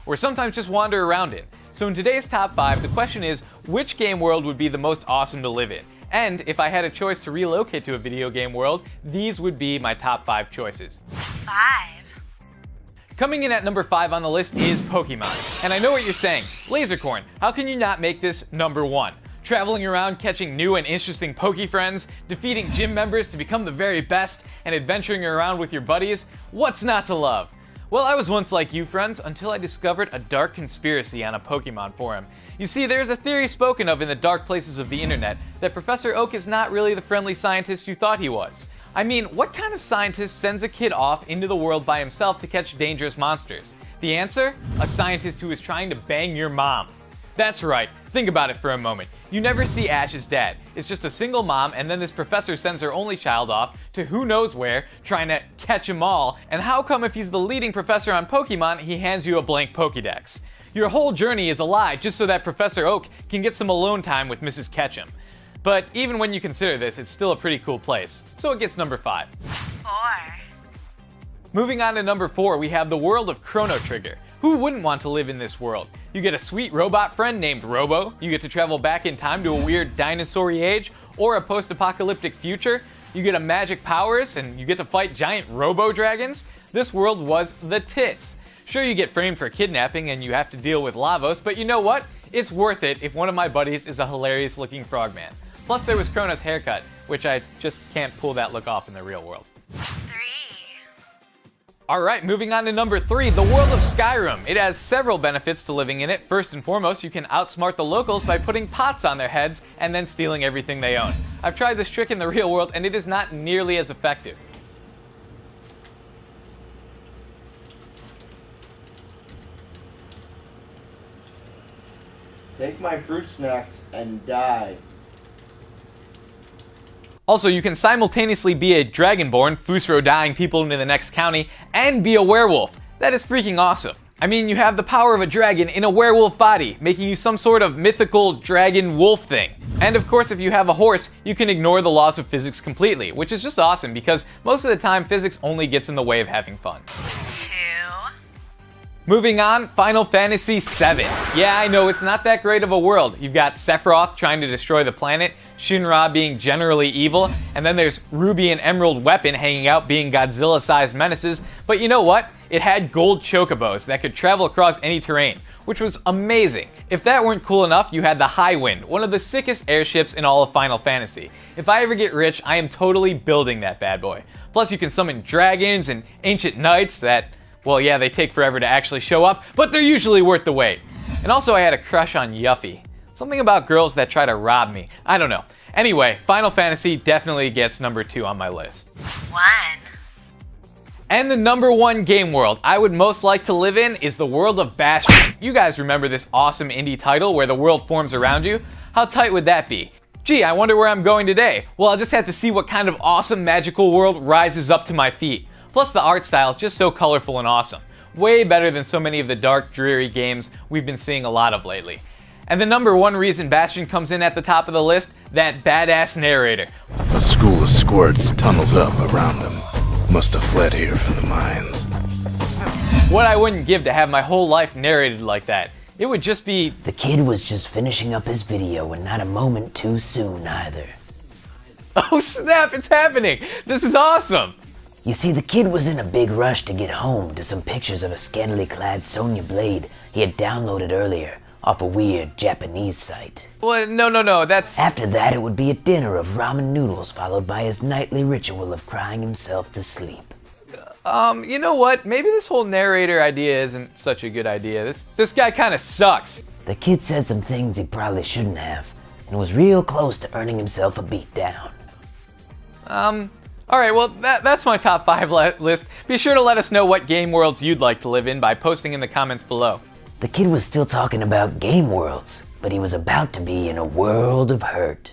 or sometimes just wander around in. So in today's top 5, the question is, which game world would be the most awesome to live in? And if I had a choice to relocate to a video game world, these would be my top 5 choices. 5. Coming in at number 5 on the list is Pokemon. And I know what you're saying, Lasercorn, how can you not make this number 1? Traveling around catching new and interesting Poke-Friends, defeating gym members to become the very best, and adventuring around with your buddies, what's not to love? Well, I was once like you, friends, until I discovered a dark conspiracy on a Pokemon forum. You see, there's a theory spoken of in the dark places of the internet that Professor Oak is not really the friendly scientist you thought he was. I mean, what kind of scientist sends a kid off into the world by himself to catch dangerous monsters? The answer? A scientist who is trying to bang your mom. That's right, think about it for a moment. You never see Ash's dad. It's just a single mom, and then this professor sends her only child off to who knows where, trying to catch 'em all. And how come if he's the leading professor on Pokemon, he hands you a blank Pokédex? Your whole journey is a lie just so that Professor Oak can get some alone time with Mrs. Ketchum. But even when you consider this, it's still a pretty cool place. So it gets number 5. 4. Moving on to number 4, we have the world of Chrono Trigger. Who wouldn't want to live in this world? You get a sweet robot friend named Robo, you get to travel back in time to a weird dinosaur-y age, or a post-apocalyptic future, you get a magic powers, and you get to fight giant robo-dragons. This world was the tits. Sure, you get framed for kidnapping and you have to deal with Lavos, but you know what? It's worth it if one of my buddies is a hilarious-looking frogman. Plus there was Chrono's haircut, which I just can't pull that look off in the real world. 3. Alright, moving on to number 3, the world of Skyrim. It has several benefits to living in it. First and foremost, you can outsmart the locals by putting pots on their heads and then stealing everything they own. I've tried this trick in the real world and it is not nearly as effective. Take my fruit snacks and die. Also, you can simultaneously be a dragonborn, Fusro dying people into the next county, and be a werewolf. That is freaking awesome. I mean, you have the power of a dragon in a werewolf body, making you some sort of mythical dragon wolf thing. And of course, if you have a horse, you can ignore the laws of physics completely, which is just awesome because most of the time physics only gets in the way of having fun. 2. Moving on, Final Fantasy VII. Yeah, I know, it's not that great of a world. You've got Sephiroth trying to destroy the planet, Shinra being generally evil, and then there's Ruby and Emerald Weapon hanging out being Godzilla-sized menaces, but you know what? It had gold chocobos that could travel across any terrain, which was amazing. If that weren't cool enough, you had the Highwind, one of the sickest airships in all of Final Fantasy. If I ever get rich, I am totally building that bad boy. Plus you can summon dragons and ancient knights that, well, yeah, they take forever to actually show up, but they're usually worth the wait. And also I had a crush on Yuffie. Something about girls that try to rob me. I don't know. Anyway, Final Fantasy definitely gets number 2 on my list. 1. And the number 1 game world I would most like to live in is the world of Bastion. You guys remember this awesome indie title where the world forms around you? How tight would that be? Gee, I wonder where I'm going today. Well, I'll just have to see what kind of awesome magical world rises up to my feet. Plus the art style is just so colorful and awesome. Way better than so many of the dark, dreary games we've been seeing a lot of lately. And the number 1 reason Bastion comes in at the top of the list, that badass narrator. A school of squirts tunnels up around him. Must have fled here from the mines. What I wouldn't give to have my whole life narrated like that. It would just be... The kid was just finishing up his video and not a moment too soon either. Oh snap, it's happening! This is awesome! You see, the kid was in a big rush to get home to some pictures of a scantily clad Sonya Blade he had downloaded earlier off a weird Japanese site. Well, no, that's... After that, it would be a dinner of ramen noodles followed by his nightly ritual of crying himself to sleep. You know what? Maybe this whole narrator idea isn't such a good idea. This guy kind of sucks. The kid said some things he probably shouldn't have and was real close to earning himself a beat down. Alright, well, that's my top 5 list. Be sure to let us know what game worlds you'd like to live in by posting in the comments below. The kid was still talking about game worlds, but he was about to be in a world of hurt.